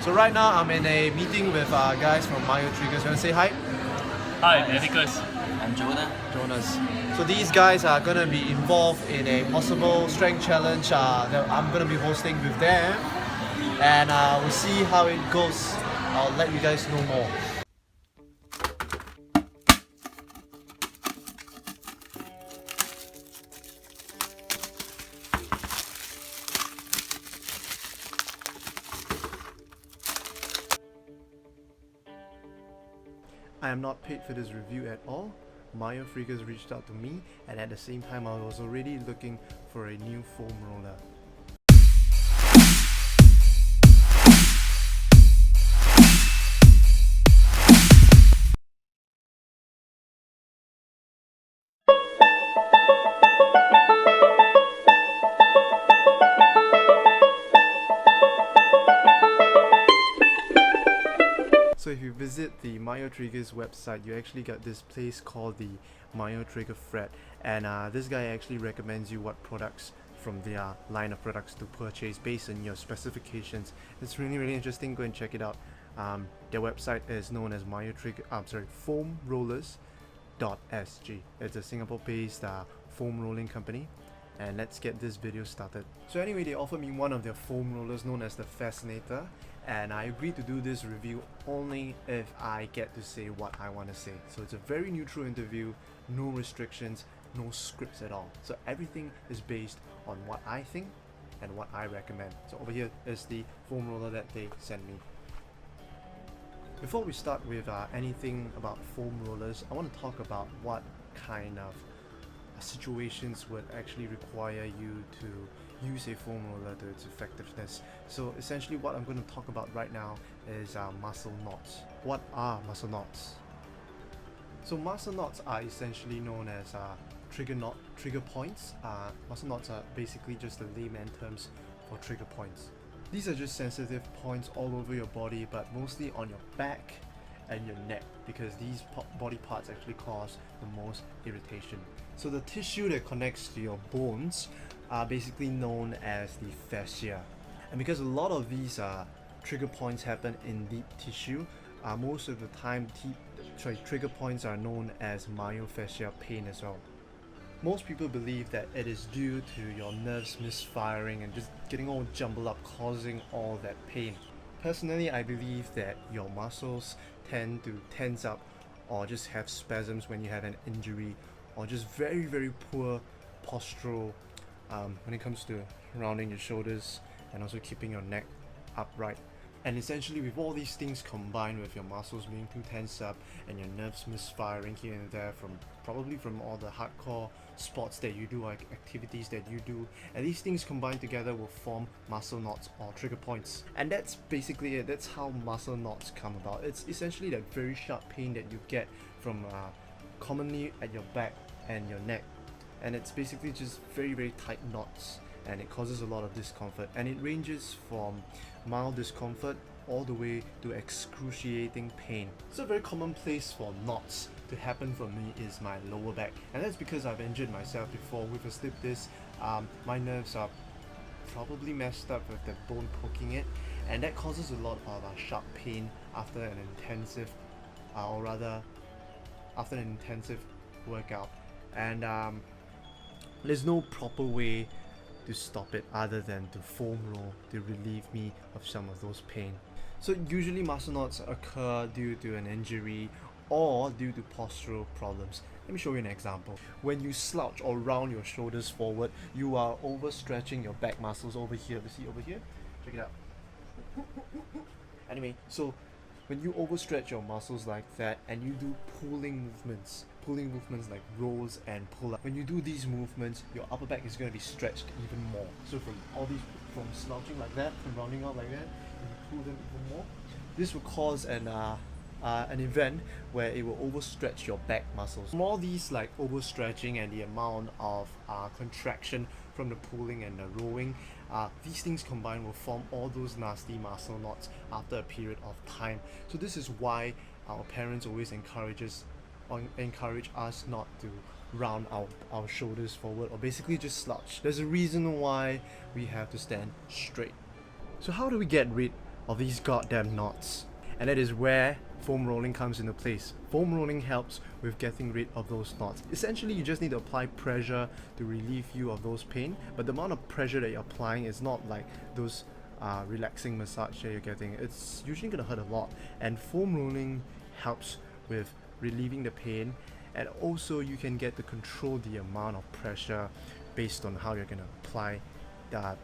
So right now I'm in a meeting with guys from MyoTriggers. You want to say hi? Hi, MyoTriggers. I'm Jonas. So these guys are going to be involved in a possible strength challenge that I'm going to be hosting with them. And we'll see how it goes. I'll let you guys know more. I am not paid for this review at all. MyoTriggers reached out to me, and at the same time I was already looking for a new foam roller. So if you visit the MyoTriggers website, you actually got this place called the MyoTrigger thread, and this guy actually recommends you what products from their line of products to purchase based on your specifications. It's really interesting. Go and check it out. Their website is known as Foamrollers.sg. It's a Singapore-based foam rolling company. And let's get this video started. So anyway, they offered me one of their foam rollers known as the Fascinator, and I agreed to do this review only if I get to say what I want to say. So it's a very neutral interview, no restrictions, no scripts at all. So everything is based on what I think and what I recommend. So over here is the foam roller that they sent me. Before we start with anything about foam rollers, I want to talk about what kind of situations would actually require you to use a foam roller to its effectiveness. So essentially what I'm going to talk about right now is muscle knots. What are muscle knots? So muscle knots are essentially known as trigger points. Muscle knots are basically just the layman terms for trigger points. These are just sensitive points all over your body, but mostly on your back and your neck, because these body parts actually cause the most irritation. So the tissue that connects to your bones are basically known as the fascia, and because a lot of these trigger points happen in deep tissue, most of the time trigger points are known as myofascial pain as well. Most people believe that it is due to your nerves misfiring and just getting all jumbled up, causing all that pain. Personally, I believe that your muscles tend to tense up or just have spasms when you have an injury, or just very poor postural when it comes to rounding your shoulders and also keeping your neck upright. And essentially with all these things combined with your muscles being too tense up and your nerves misfiring here and there probably from all the hardcore sports that you do, like activities that you do, and these things combined together will form muscle knots or trigger points. And that's basically it. That's how muscle knots come about. It's essentially that very sharp pain that you get from commonly at your back and your neck, and it's basically just very tight knots, and it causes a lot of discomfort, and it ranges from mild discomfort all the way to excruciating pain. So a very common place for knots to happen for me is my lower back, and that's because I've injured myself before with a slip disc. My nerves are probably messed up with the bone poking it, and that causes a lot of sharp pain after an intensive workout. And there's no proper way to stop it other than to foam roll to relieve me of some of those pain. So usually muscle knots occur due to an injury or due to postural problems. Let me show you an example. When you slouch or round your shoulders forward, you are overstretching your back muscles over here. You see over here? Check it out. Anyway, so when you overstretch your muscles like that and you do pulling movements like rows and pull-up, when you do these movements, your upper back is going to be stretched even more. So from slouching like that, from rounding out like that, and you pull them even more, this will cause an event where it will overstretch your back muscles. From all these like overstretching and the amount of contraction from the pulling and the rowing, these things combined will form all those nasty muscle knots after a period of time. So this is why our parents always encourage us not to round our shoulders forward or basically just slouch. There's a reason why we have to stand straight. So how do we get rid of these goddamn knots. And that is where foam rolling comes into place. Foam rolling helps with getting rid of those knots. Essentially, you just need to apply pressure to relieve you of those pain, but the amount of pressure that you're applying is not like those relaxing massage that you're getting. It's usually going to hurt a lot, and foam rolling helps with relieving the pain, and also you can get to control the amount of pressure based on how you're going to apply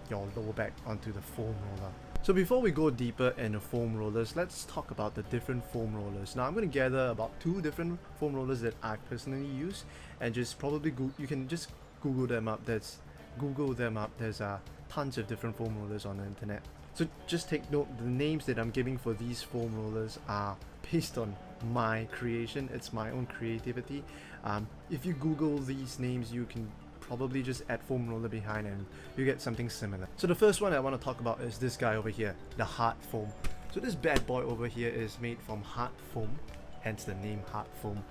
your lower back onto the foam roller. So before we go deeper into foam rollers, let's talk about the different foam rollers. Now I'm going to gather about 2 different foam rollers that I personally use, and just probably you can just Google them up. There's tons of different foam rollers on the internet. So just take note, the names that I'm giving for these foam rollers are based on my creation. It's my own creativity. If you Google these names, you can probably just add foam roller behind and you get something similar. So the first one I want to talk about is this guy over here, the hard foam. So this bad boy over here is made from hard foam, hence the name hard foam.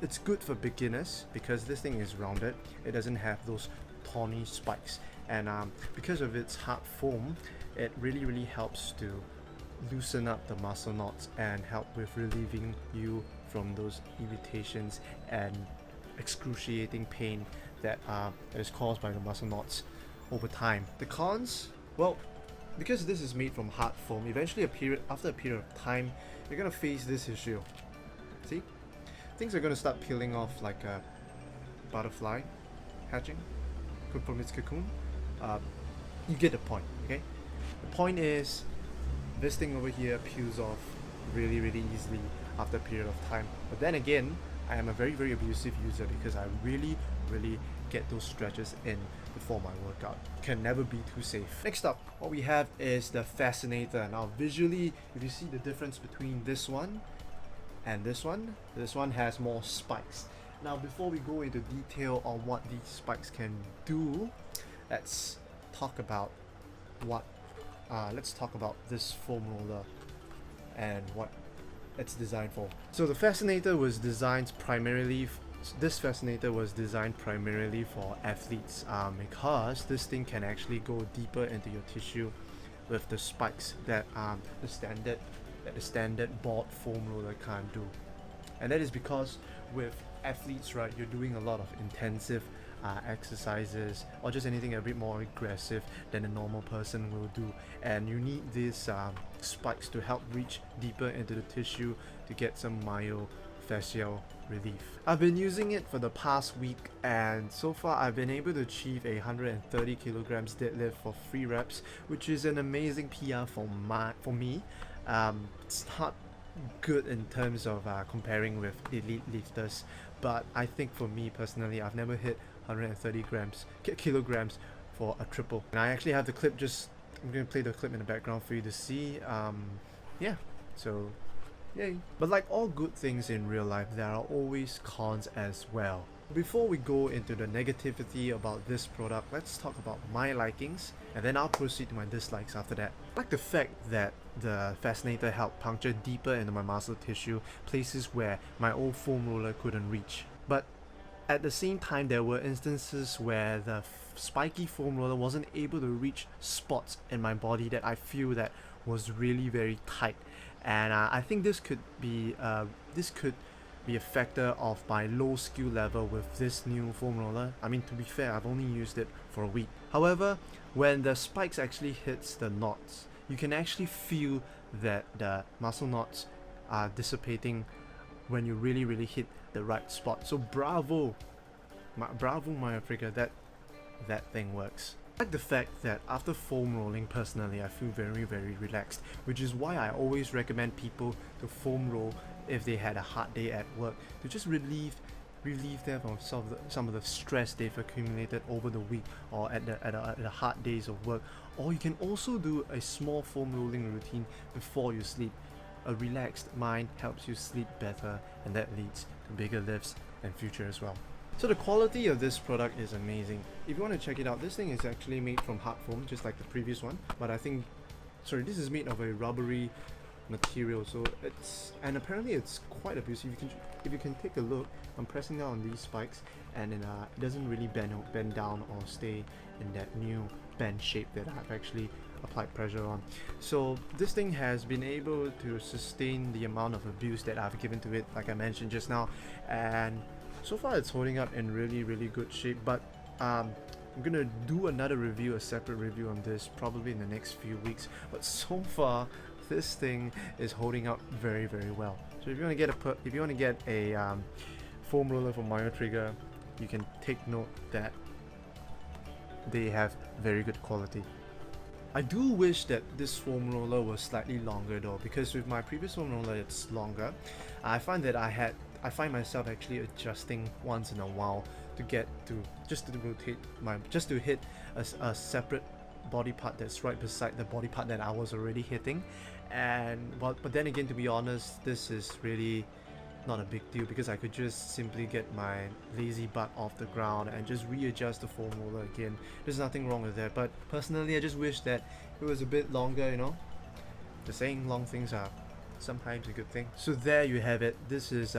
It's good for beginners because this thing is rounded. It doesn't have those thorny spikes, and because of its hard foam, it really helps to loosen up the muscle knots and help with relieving you from those irritations and excruciating pain that is caused by the muscle knots over time. The cons? Well, because this is made from hard foam, eventually after a period of time, you're gonna face this issue. See? Things are gonna start peeling off like a butterfly hatching from its cocoon. You get the point, okay? The point is, this thing over here peels off really easily after a period of time. But then again, I am a very abusive user because I really get those stretches in before my workout. Can never be too safe. Next up, what we have is the Fascinator. Now visually, if you see the difference between this one and this one has more spikes. Now before we go into detail on what these spikes can do, let's talk about this foam roller and what it's designed for. So the Fascinator was designed primarily for athletes, because this thing can actually go deeper into your tissue with the spikes that the standard board foam roller can't do. And that is because with athletes, right, you're doing a lot of intensive exercises or just anything a bit more aggressive than a normal person will do, and you need these spikes to help reach deeper into the tissue to get some myofascial relief. I've been using it for the past week, and so far I've been able to achieve a 130 kilograms deadlift for 3 reps, which is an amazing PR for me. It's not good in terms of comparing with elite lifters, but I think for me personally, I've never hit 130 kilograms for a triple. And I actually have the clip, I'm going to play the clip in the background for you to see. Yeah, so yay. But like all good things in real life, there are always cons as well. Before we go into the negativity about this product, let's talk about my likings, and then I'll proceed to my dislikes after that. I like the fact that the Fascinator helped puncture deeper into my muscle tissue, places where my old foam roller couldn't reach. But at the same time, there were instances where the spiky foam roller wasn't able to reach spots in my body that I feel that was really very tight. And I think this could be a factor of my low skill level with this new foam roller. I mean, to be fair, I've only used it for a week. However, when the spikes actually hits the knots, you can actually feel that the muscle knots are dissipating when you really hit the right spot. So bravo MyoTrigger, that thing works. I like the fact that after foam rolling, personally I feel very relaxed, which is why I always recommend people to foam roll if they had a hard day at work, to just relieve them from some of the stress they've accumulated over the week or at the hard days of work. Or you can also do a small foam rolling routine before you sleep. A relaxed mind helps you sleep better, and that leads to bigger lifts in future as well. So the quality of this product is amazing. If you want to check it out, this thing is actually made from hard foam, just like the previous one, but this is made of a rubbery material, so apparently it's quite abusive. If you can take a look, I'm pressing down on these spikes, and then it doesn't really bend down or stay in that new bend shape that I've actually applied pressure on. So this thing has been able to sustain the amount of abuse that I've given to it, like I mentioned just now, and so far it's holding up in really good shape. But I'm gonna do another review, a separate review on this probably in the next few weeks. But so far this thing is holding up very well. So if you want to get a foam roller from MyoTrigger, you can take note that they have very good quality. I do wish that this foam roller was slightly longer though, because with my previous foam roller it's longer. I find that I find myself actually adjusting once in a while to get to just to hit a separate body part that's right beside the body part that I was already hitting. But then again, to be honest, this is really not a big deal because I could just simply get my lazy butt off the ground and just readjust the foam roller again. There's nothing wrong with that, but personally I just wish that it was a bit longer, you know. The saying long things are sometimes a good thing. So there you have it. This is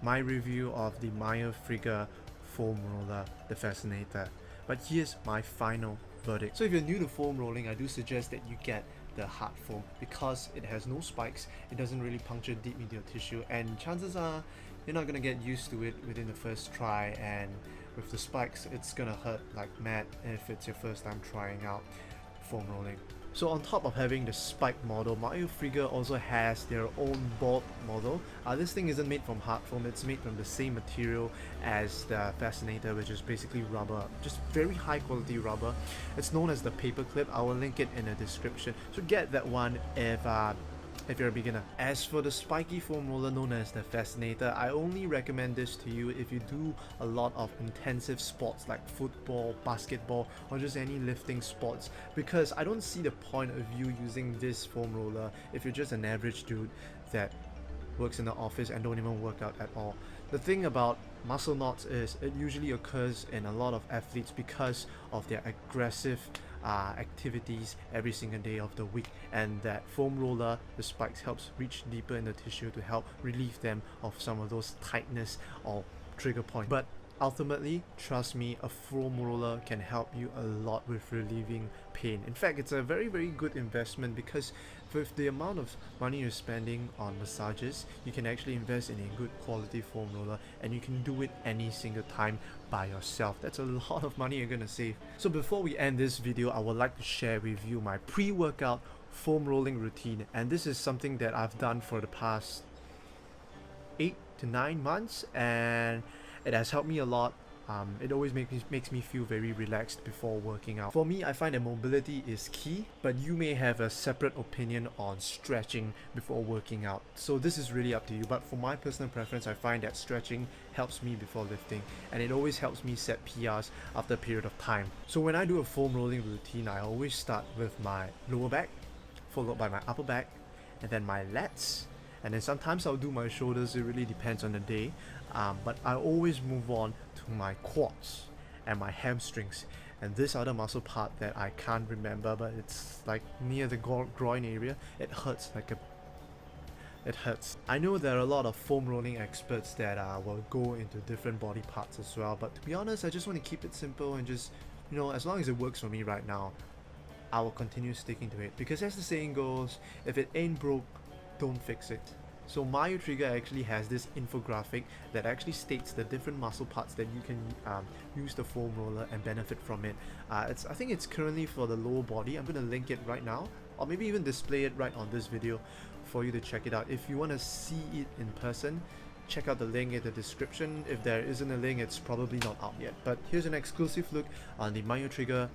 my review of the MyoTrigger foam roller, the Fascinator. But here's my final verdict. So if you're new to foam rolling, I do suggest that you get the hard foam because it has no spikes, it doesn't really puncture deep into your tissue, and chances are you're not gonna get used to it within the first try, and with the spikes it's gonna hurt like mad if it's your first time trying out foam rolling. So on top of having the spike model, MyoTrigger also has their own board model. This thing isn't made from hard foam, it's made from the same material as the Fascinator, which is basically rubber, just very high quality rubber. It's known as the paper clip. I will link it in the description, so get that one if you're a beginner. As for the spiky foam roller known as the Fascinator, I only recommend this to you if you do a lot of intensive sports like football, basketball, or just any lifting sports, because I don't see the point of you using this foam roller if you're just an average dude that works in the office and don't even work out at all. The thing about muscle knots is it usually occurs in a lot of athletes because of their aggressive activities every single day of the week, and that foam roller, the spikes, helps reach deeper in the tissue to help relieve them of some of those tightness or trigger point. But ultimately, trust me, a foam roller can help you a lot with relieving pain. In fact, it's a very good investment because with the amount of money you're spending on massages, you can actually invest in a good quality foam roller, and you can do it any single time by yourself. That's a lot of money you're gonna save. So before we end this video, I would like to share with you my pre-workout foam rolling routine, and this is something that I've done for the past 8 to 9 months, and it has helped me a lot. It always makes me feel very relaxed before working out. For me, I find that mobility is key, but you may have a separate opinion on stretching before working out. So this is really up to you, but for my personal preference, I find that stretching helps me before lifting, and it always helps me set PRs after a period of time. So when I do a foam rolling routine, I always start with my lower back, followed by my upper back, and then my lats, and then sometimes I'll do my shoulders. It really depends on the day, but I always move on to my quads and my hamstrings and this other muscle part that I can't remember, but it's like near the groin area. It hurts it hurts. I know there are a lot of foam rolling experts that will go into different body parts as well, but to be honest, I just want to keep it simple and just, you know, as long as it works for me right now, I will continue sticking to it, because as the saying goes, if it ain't broke, don't fix it. So MyoTrigger actually has this infographic that actually states the different muscle parts that you can use the foam roller and benefit from it. I think it's currently for the lower body. I'm going to link it right now, or maybe even display it right on this video for you to check it out. If you want to see it in person, check out the link in the description. If there isn't a link, it's probably not out yet. But here's an exclusive look on the MyoTrigger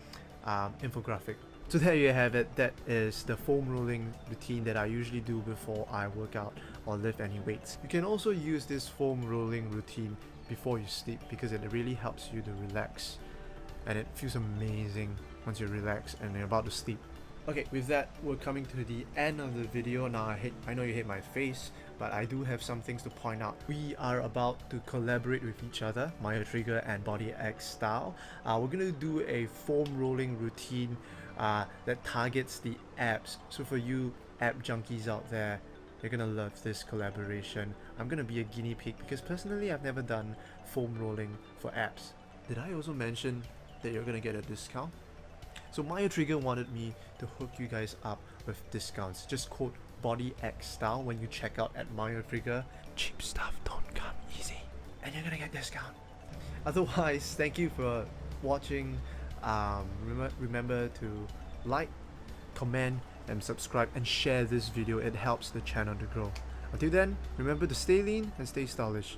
infographic. So there you have it. That is the foam rolling routine that I usually do before I work out or lift any weights. You can also use this foam rolling routine before you sleep because it really helps you to relax, and it feels amazing once you're relaxed and you're about to sleep. Okay, with that, we're coming to the end of the video. Now I know you hate my face, but I do have some things to point out. We are about to collaborate with each other, MyoTrigger and Body X Style. We're gonna do a foam rolling routine that targets the abs. So for you ab junkies out there, you're gonna love this collaboration. I'm gonna be a guinea pig because personally I've never done foam rolling for abs. Did I also mention that you're gonna get a discount? So MyoTrigger wanted me to hook you guys up with discounts. Just quote Body X Style when you check out at MyoTrigger. Cheap stuff don't come easy, and you're gonna get discount. Otherwise, thank you for watching. Remember to like, comment, and subscribe and share this video. It helps the channel to grow. Until then, remember to stay lean and stay stylish.